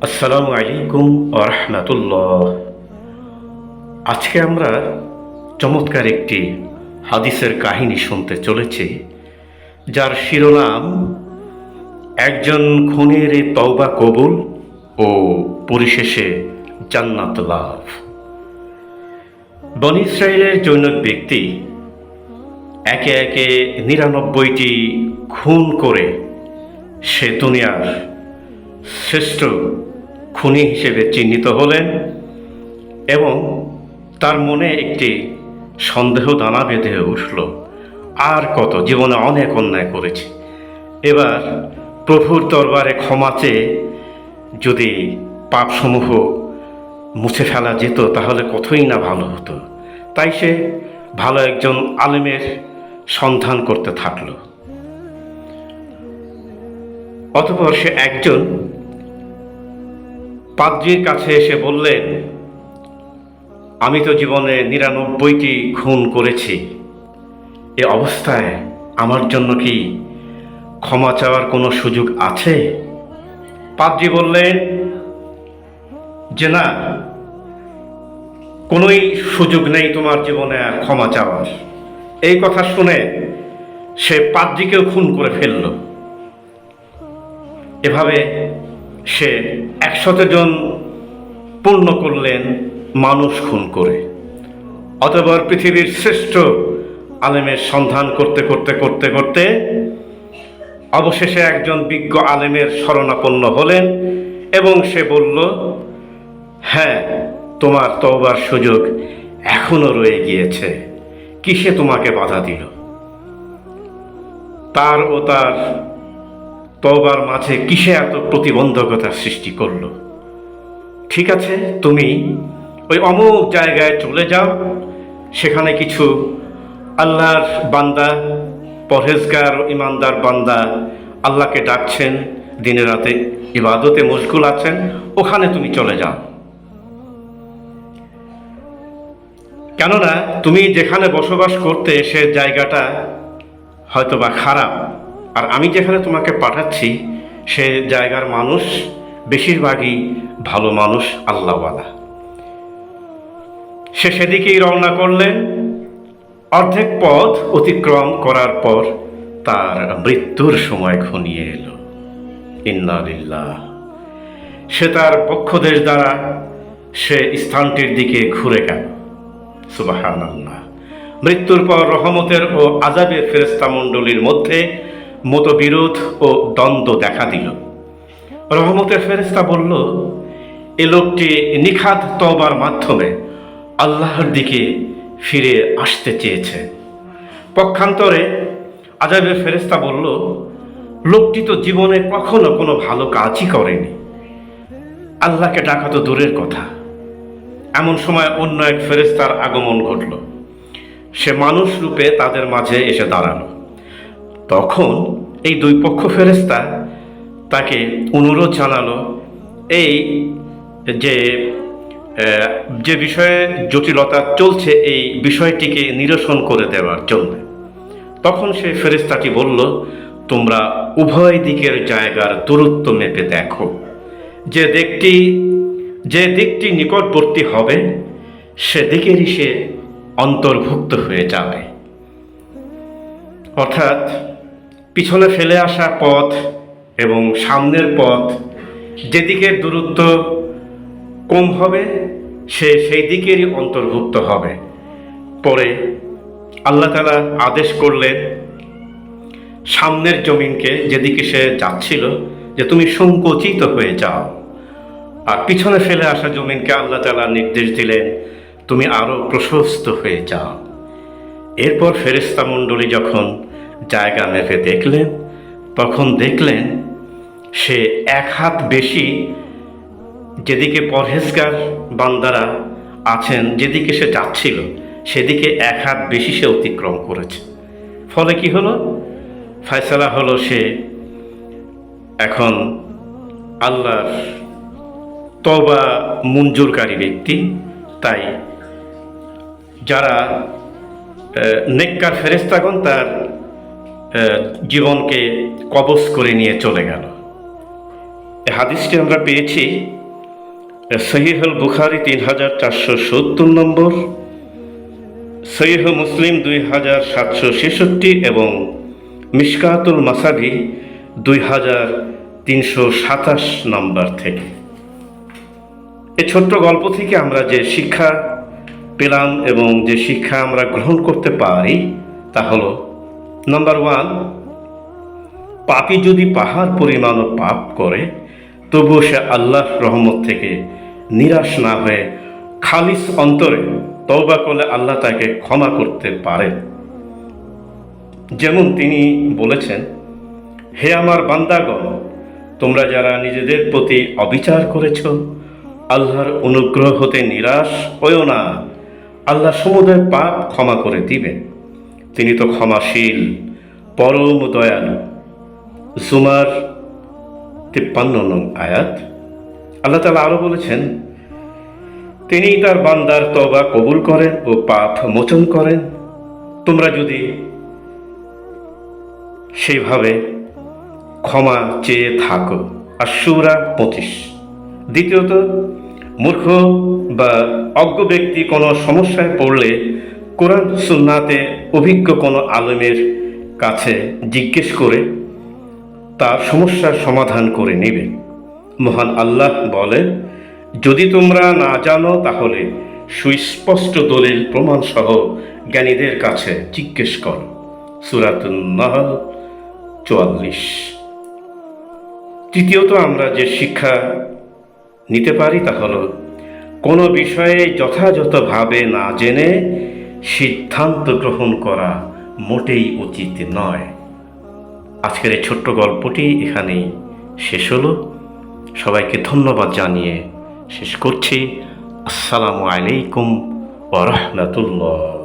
আসসালামু আলাইকুম ওয়া রাহমাতুল্লাহ। আজকে আমরা চমৎকার একটি হাদিসের কাহিনী শুনতে চলেছি, যার শিরোনাম একজন খুনের তওবা কবুল ও পরিশেষে জান্নাত লাভ। বনী ইসরাইলের জনৈক ব্যক্তি একে একে ৯৯টি খুন করে সে দুনিয়ার শ্রেষ্ঠ খুনি হিসেবে চিহ্নিত হলেন এবং তার মনে একটি সন্দেহ দানা বেঁধে উঠল, আর কত, জীবনে অনেক অন্যায় করেছি, এবার প্রভুর দরবারে ক্ষমা চেয়ে যদি পাপসমূহ মুছে ফেলা যেত তাহলে কতই না ভালো হতো। তাই সে ভালো একজন আলেমের সন্ধান করতে থাকল। অতঃপর সে একজন পাদ্রীর কাছে এসে বললেন, আমি তো জীবনে ৯৯টি খুন করেছি, এ অবস্থায় আমার জন্য কি ক্ষমা চাওয়ার কোনো সুযোগ আছে? পাদ্রী বললেন যে না, কোনোই সুযোগ নেই তোমার জীবনে আর ক্ষমা চাওয়ার। এই কথা শুনে সে পাদ্রীকেও খুন করে ফেলল। এভাবে সে ১০০ জন পূর্ণ করলেন মানুষ খুন করে। অতঃপর পৃথিবীর শ্রেষ্ঠ আলেমের সন্ধান করতে করতে করতে করতে অবশেষে একজন বিজ্ঞ আলেমের শরণাপন্ন হলেন এবং সে বলল, হ্যাঁ, তোমার তওবার সুযোগ এখনো রয়ে গিয়েছে। কিসে তোমাকে বাধা দিল? তার ও তার তওবার মাঝে কিসে এত প্রতিবন্ধকতার সৃষ্টি করল? ঠিক আছে, তুমি ওই অমুক জায়গায় চলে যাও, সেখানে কিছু আল্লাহর বান্দা, পরহেজগার ও ইমানদার বান্দা আল্লাহকে ডাকছেন, দিনে রাতে ইবাদতে মশগুল আছেন, ওখানে তুমি চলে যাও। কেননা তুমি যেখানে বসবাস করতে সে জায়গাটা হয়তোবা খারাপ, আর আমি যেখানে তোমাকে পাঠাচ্ছি সে জায়গার মানুষ বেশিরভাগই ভালো মানুষ, আল্লাহওয়ালা। সে সেদিকেই রওনা করলেন। অর্ধেক পথ অতিক্রম করার পর তার মৃত্যুর সময় ঘনিয়ে এলো। ইন্না লিল্লাহ। সে তার বক্ষদেশ দ্বারা সে স্থানটির দিকে ঘুরে গেল। সুবহানাল্লাহ। মৃত্যুর পর রহমতের ও আযাবের ফেরেশতা মণ্ডলীর মধ্যে মতবিরোধ ও দ্বন্দ্ব দেখা দিল। রহমতের ফেরেশতা বলল, এ লোকটি নিখাদ তওবার মাধ্যমে আল্লাহর দিকে ফিরে আসতে চেয়েছে। পক্ষান্তরে আযাবের ফেরেশতা বলল, লোকটি তো জীবনে কখনো কোনো ভালো কাজই করেনি, আল্লাহকে ডাকা তো দূরের কথা। এমন সময় অন্য এক ফেরেশতার আগমন ঘটল। সে মানুষ রূপে তাদের মাঝে এসে দাঁড়ালো। তখন এই দুই পক্ষ ফেরেশতা তাকে অনুরোধ জানালো এই যে বিষয়ে জটিলতা চলছে এই বিষয়টিকে নিরসন করে দেওয়ার জন্য। তখন সে ফেরেশতাটি বলল, তোমরা উভয় দিকের জায়গার দূরত্ব মেপে দেখো, যে দিকটি নিকটবর্তী হবে সেদিকেরই সে অন্তর্ভুক্ত হয়ে যাবে। অর্থাৎ পিছনে ফেলে আসা পথ এবং সামনের পথ, যেদিকের দূরত্ব কম হবে সে সেই দিকেরই অন্তর্ভুক্ত হবে। পরে আল্লাহ তাআলা আদেশ করলেন সামনের জমিনকে, যেদিকে সে যাচ্ছিল, যে তুমি সংকুচিত হয়ে যাও। আর পিছনে ফেলে আসা জমিনকে আল্লাহ তাআলা নির্দেশ দিলেন, তুমি আরো প্রশস্ত হয়ে যাও। এরপর ফেরেশতা মণ্ডলী যখন জায়গা মেপে দেখলেন, তখন দেখলেন সে ১ হাত বেশি, যেদিকে পরহেজগার বান্দারা আছেন, যেদিকে সে যাচ্ছিল সেদিকে ১ হাত বেশি সে অতিক্রম করেছে। ফলে কি হলো? ফয়সালা হলো সে এখন আল্লাহর তওবা মঞ্জুরকারী ব্যক্তি। তাই যারা নেককার ফেরেশতাগণ তার জীবনকে কবজ করে নিয়ে চলে গেল। হাদিসটি আমরা পেয়েছি সহিহুল বুখারী 3470 নম্বর, সহিহ মুসলিম 2766 এবং মিশকাতুল মাসাবি 2327 নম্বর থেকে। এই ছোট্ট গল্প থেকে আমরা যে শিক্ষা পেলাম এবং যে শিক্ষা আমরা গ্রহণ করতে পারি তা হলো, নাম্বার 1, পাপী যদি পাহাড় পরিমাণও পাপ করে তবুও সে আল্লাহর রহমত থেকে নিরাশ না হয়ে খালিস অন্তরে তওবা করলে আল্লাহ তাকে ক্ষমা করতে পারেন। যেমন তিনি বলেছেন, হে আমার বান্দাগণ, তোমরা যারা নিজেদের প্রতি অবিচার করেছ, আল্লাহর অনুগ্রহ হতে নিরাশ হয়েও না, আল্লাহ সমুদয় পাপ ক্ষমা করে দিবেন, তিনি তো ক্ষমাশীল, পরম দয়ালু। জুমার 53 নং আয়াত। আল্লাহ তাআলা আরো বলেছেন, তিনি তার বান্দার তওবা কবুল করেন ও পাপ মোচন করেন, তোমরা যদি সেইভাবে ক্ষমা চেয়ে থাকো। আশ-শূরা 25। দ্বিতীয়ত, মূর্খ বা অজ্ঞ ব্যক্তি কোনো সমস্যায় পড়লে কোরআন সুন্নাতে অভিজ্ঞ কোনো আলেমের কাছে জিজ্ঞেস করে তার সমস্যার সমাধান করে নেবে। মহান আল্লাহ বলেন, যদি তোমরা না জানো তাহলে সুস্পষ্ট দলিল প্রমাণ সহ জ্ঞানীদের কাছে জিজ্ঞেস করো। সূরাতুন নাহল 44। তৃতীয়ত, আমরা যে শিক্ষা নিতে পারি তা হলো, কোনো বিষয়ে যথাযথভাবে না জেনে সিদ্ধান্ত গ্রহণ করা মোটেই উচিত নয়। আজকের এই ছোট্ট গল্পটি এখানেই শেষ হলো। সবাইকে ধন্যবাদ জানিয়ে শেষ করছি। আসসালামু আলাইকুম ওয়া রাহমাতুল্লাহ।